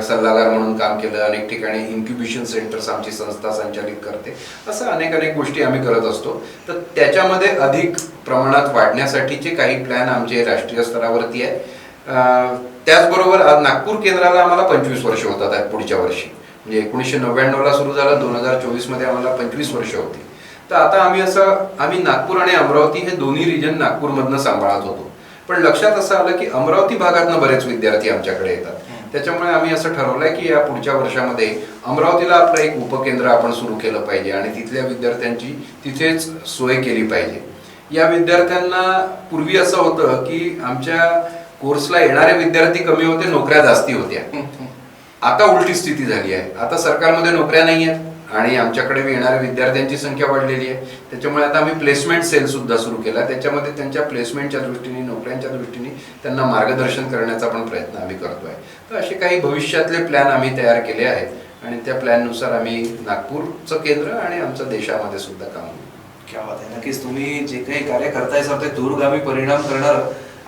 सल्लागार म्हणून काम केलं, अनेक ठिकाणी इन्क्युबेशन सेंटर्स आमची संस्था संचालित करते, असं अनेक गोष्टी आम्ही करत असतो. तर त्याच्यामध्ये अधिक प्रमाणात वाढण्यासाठीचे काही प्लॅन आमचे राष्ट्रीय स्तरावरती आहे. त्याचबरोबर आज नागपूर केंद्राला आम्हाला 25 वर्ष होतात आहेत पुढच्या वर्षी, म्हणजे 1999ला सुरू झालं, 2024 मध्ये आम्हाला 25 वर्ष होती. तर आता आम्ही नागपूर आणि अमरावती हे दोन्ही रिजन नागपूरमधनं सांभाळत होतो, पण लक्षात असं आलं की अमरावती भागातनं बरेच विद्यार्थी आमच्याकडे येतात. त्याच्यामुळे आम्ही असं ठरवलंय की या पुढच्या वर्षामध्ये अमरावतीला आपलं एक उपकेंद्र आपण सुरू केलं पाहिजे आणि तिथल्या विद्यार्थ्यांची तिथेच सोय केली पाहिजे. या विद्यार्थ्यांना पूर्वी असं होतं की आमच्या कोर्सला येणारे विद्यार्थी कमी होते, नोकऱ्या जास्ती होत्या. आता उलटी स्थिती झाली आहे. आता सरकारमध्ये नोकऱ्या नाही आहेत आणि आमच्याकडे येणाऱ्या विद्यार्थ्यांची संख्या वाढलेली आहे. त्याच्यामुळे आता आम्ही प्लेसमेंट सेल सुद्धा सुरू केला. त्याच्यामध्ये त्यांच्या प्लेसमेंटच्या दृष्टीने, नोकऱ्यांच्या दृष्टीने त्यांना मार्गदर्शन करण्याचा पण प्रयत्न आम्ही करतोय. तर असे काही भविष्यातले प्लॅन आम्ही तयार केले आहेत आणि त्या प्लॅननुसार आम्ही नागपूरचं केंद्र आणि आमच्या देशामध्ये सुद्धा काम करू. क्या बात आहे. नक्कीच तुम्ही जे काही कार्य करताय सर ते दूरगामी परिणाम करणार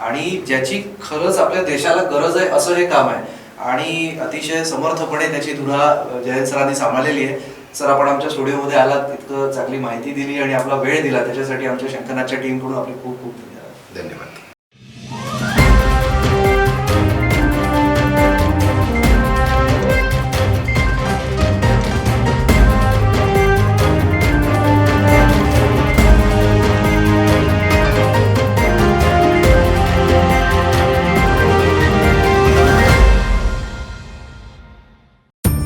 आणि ज्याची खरंच आपल्या देशाला गरज आहे असं हे काम आहे आणि अतिशय समर्थपणे त्याची धुरा जयंत सरांनी सांभाळलेली आहे. सर आपण आमच्या स्टुडिओमध्ये आलात, इतकं चांगली माहिती दिली आणि आपला वेळ दिला, त्याच्यासाठी आमच्या शंकरनाथच्या टीमकडून आपले खूप खूप धन्यवाद. धन्यवाद.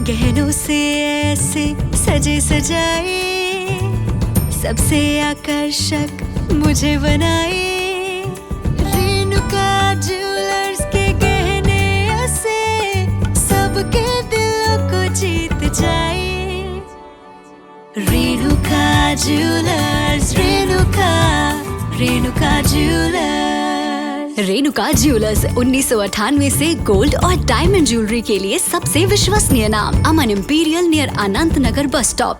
गहनों से ऐसे सजे सजाए, सबसे आकर्षक मुझे बनाए, रेणुका ज्वेलर्स के गहने ऐसे सबके दिलों को जीत जाए. Renuka jewellers, Renuka jewellers. Renuka jewellers 1998 से गोल्ड और डायमंड ज्वेलरी के लिए सबसे विश्वसनीय नाम. अमन इंपीरियल नियर अनंत नगर बस स्टॉप.